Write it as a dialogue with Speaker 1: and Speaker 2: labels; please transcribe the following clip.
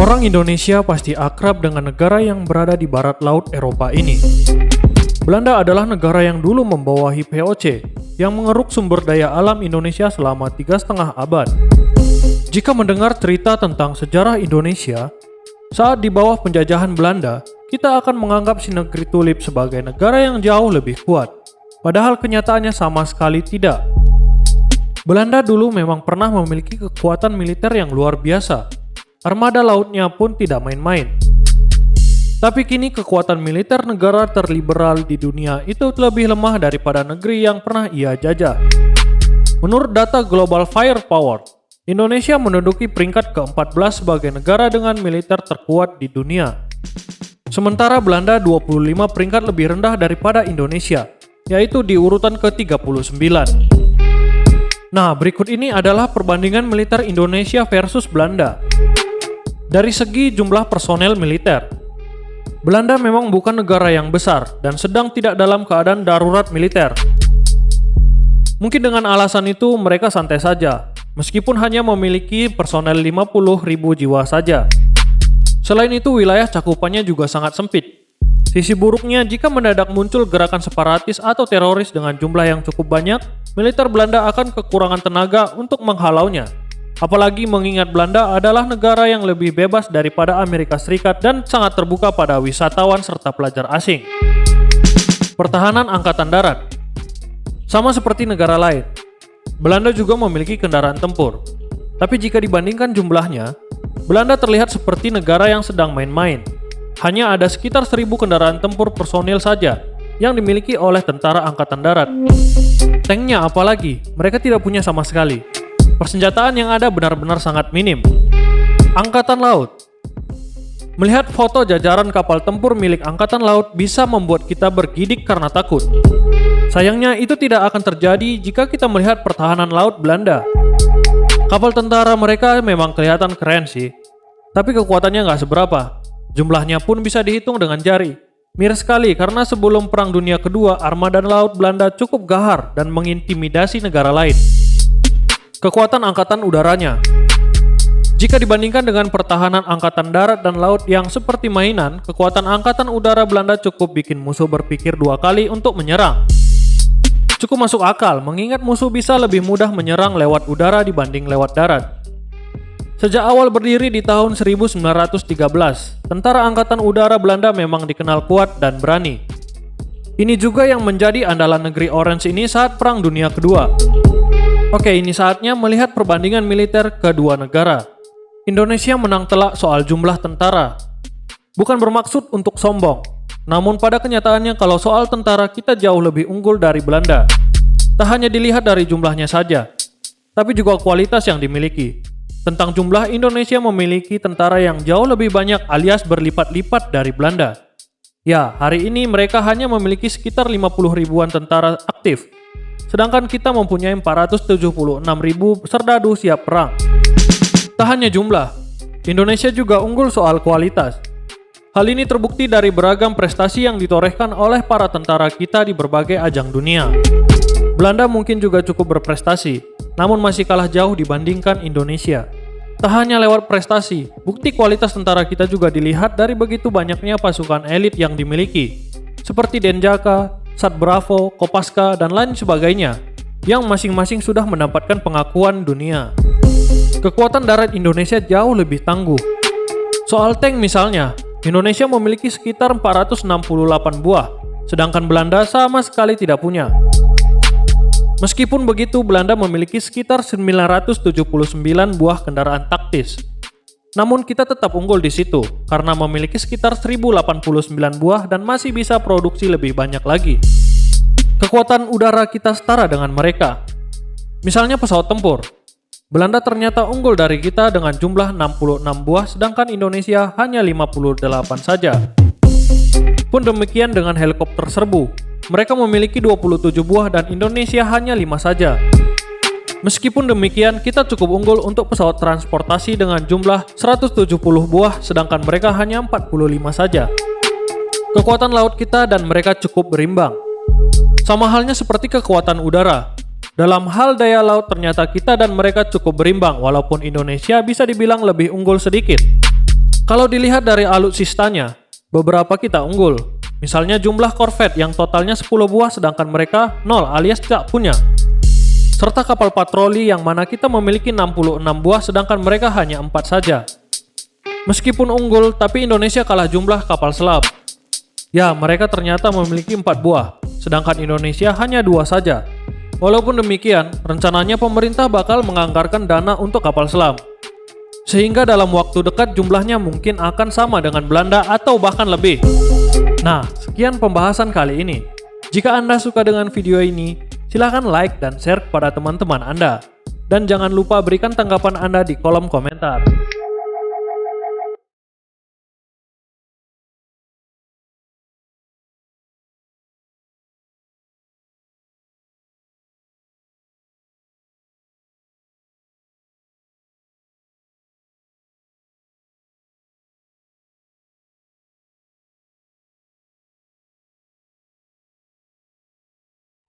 Speaker 1: Orang Indonesia pasti akrab dengan negara yang berada di barat laut Eropa ini. Belanda adalah negara yang dulu membawahi VOC, yang mengeruk sumber daya alam Indonesia selama 3,5 abad. Jika mendengar cerita tentang sejarah Indonesia, saat di bawah penjajahan Belanda, kita akan menganggap si negeri tulip sebagai negara yang jauh lebih kuat. Padahal kenyataannya sama sekali tidak. Belanda dulu memang pernah memiliki kekuatan militer yang luar biasa. Armada lautnya pun tidak main-main. Tapi kini kekuatan militer negara terliberal di dunia itu lebih lemah daripada negeri yang pernah ia jajah. Menurut data Global Firepower, Indonesia menduduki peringkat ke-14 sebagai negara dengan militer terkuat di dunia. Sementara Belanda 25 peringkat lebih rendah daripada Indonesia, yaitu di urutan ke-39. Nah, berikut ini adalah perbandingan militer Indonesia versus Belanda. Dari segi jumlah personel militer, Belanda memang bukan negara yang besar dan sedang tidak dalam keadaan darurat militer. Mungkin dengan alasan itu mereka santai saja, meskipun hanya memiliki personel 50.000 jiwa saja. Selain itu, wilayah cakupannya juga sangat sempit. Sisi buruknya, jika mendadak muncul gerakan separatis atau teroris dengan jumlah yang cukup banyak, militer Belanda akan kekurangan tenaga untuk menghalaunya. Apalagi mengingat Belanda adalah negara yang lebih bebas daripada Amerika Serikat dan sangat terbuka pada wisatawan serta pelajar asing. Pertahanan Angkatan Darat. Sama seperti negara lain, Belanda juga memiliki kendaraan tempur. Tapi jika dibandingkan jumlahnya, Belanda terlihat seperti negara yang sedang main-main. Hanya ada sekitar 1.000 kendaraan tempur personil saja yang dimiliki oleh tentara Angkatan Darat. Tanknya apalagi, mereka tidak punya sama sekali. Persenjataan yang ada benar-benar sangat minim. Angkatan Laut. Melihat foto jajaran kapal tempur milik Angkatan Laut bisa membuat kita bergidik karena takut. Sayangnya itu tidak akan terjadi jika kita melihat pertahanan laut Belanda. Kapal tentara mereka memang kelihatan keren sih, tapi kekuatannya nggak seberapa. Jumlahnya pun bisa dihitung dengan jari. Miris sekali karena sebelum Perang Dunia Kedua, armada laut Belanda cukup gahar dan mengintimidasi negara lain. Kekuatan angkatan udaranya. Jika dibandingkan dengan pertahanan angkatan darat dan laut yang seperti mainan, kekuatan angkatan udara Belanda cukup bikin musuh berpikir 2 kali untuk menyerang. Cukup masuk akal mengingat musuh bisa lebih mudah menyerang lewat udara dibanding lewat darat. Sejak awal berdiri di tahun 1913, tentara angkatan udara Belanda memang dikenal kuat dan berani. Ini juga yang menjadi andalan negeri Orange ini saat Perang Dunia Kedua. Oke, ini saatnya melihat perbandingan militer kedua negara. Indonesia menang telak soal jumlah tentara. Bukan bermaksud untuk sombong, namun pada kenyataannya kalau soal tentara kita jauh lebih unggul dari Belanda. Tak hanya dilihat dari jumlahnya saja, tapi juga kualitas yang dimiliki. Tentang jumlah, Indonesia memiliki tentara yang jauh lebih banyak alias berlipat-lipat dari Belanda. Ya, hari ini mereka hanya memiliki sekitar 50 ribuan tentara aktif. Sedangkan kita mempunyai 476.000 serdadu siap perang. Tak hanya jumlah, Indonesia juga unggul soal kualitas. Hal ini terbukti dari beragam prestasi yang ditorehkan oleh para tentara kita di berbagai ajang dunia. Belanda mungkin juga cukup berprestasi, namun masih kalah jauh dibandingkan Indonesia. Tak hanya lewat prestasi, bukti kualitas tentara kita juga dilihat dari begitu banyaknya pasukan elit yang dimiliki, seperti Denjaka, Sat Bravo, Kopaska, dan lain sebagainya, yang masing-masing sudah mendapatkan pengakuan dunia. Kekuatan darat Indonesia jauh lebih tangguh. Soal tank misalnya, Indonesia memiliki sekitar 468 buah, sedangkan Belanda sama sekali tidak punya. Meskipun begitu, Belanda memiliki sekitar 979 buah kendaraan taktis. Namun kita tetap unggul di situ, karena memiliki sekitar 1089 buah dan masih bisa produksi lebih banyak lagi. Kekuatan udara kita setara dengan mereka. Misalnya pesawat tempur. Belanda ternyata unggul dari kita dengan jumlah 66 buah, sedangkan Indonesia hanya 58 saja. Pun demikian dengan helikopter serbu. Mereka memiliki 27 buah dan Indonesia hanya 5 saja. Meskipun demikian, kita cukup unggul untuk pesawat transportasi dengan jumlah 170 buah, sedangkan mereka hanya 45 saja. Kekuatan laut kita dan mereka cukup berimbang. Sama halnya seperti kekuatan udara. Dalam hal daya laut ternyata kita dan mereka cukup berimbang, walaupun Indonesia bisa dibilang lebih unggul sedikit. Kalau dilihat dari alutsistanya, beberapa kita unggul. Misalnya jumlah korvet yang totalnya 10 buah sedangkan mereka 0 alias tidak punya. Serta kapal patroli yang mana kita memiliki 66 buah sedangkan mereka hanya 4 saja. Meskipun unggul, tapi Indonesia kalah jumlah kapal selam. Ya, mereka ternyata memiliki 4 buah, sedangkan Indonesia hanya 2 saja. Walaupun demikian, rencananya pemerintah bakal menganggarkan dana untuk kapal selam. Sehingga dalam waktu dekat jumlahnya mungkin akan sama dengan Belanda atau bahkan lebih. Nah, sekian pembahasan kali ini. Jika Anda suka dengan video ini, silahkan like dan share kepada teman-teman Anda. Dan jangan lupa berikan tanggapan Anda di kolom komentar.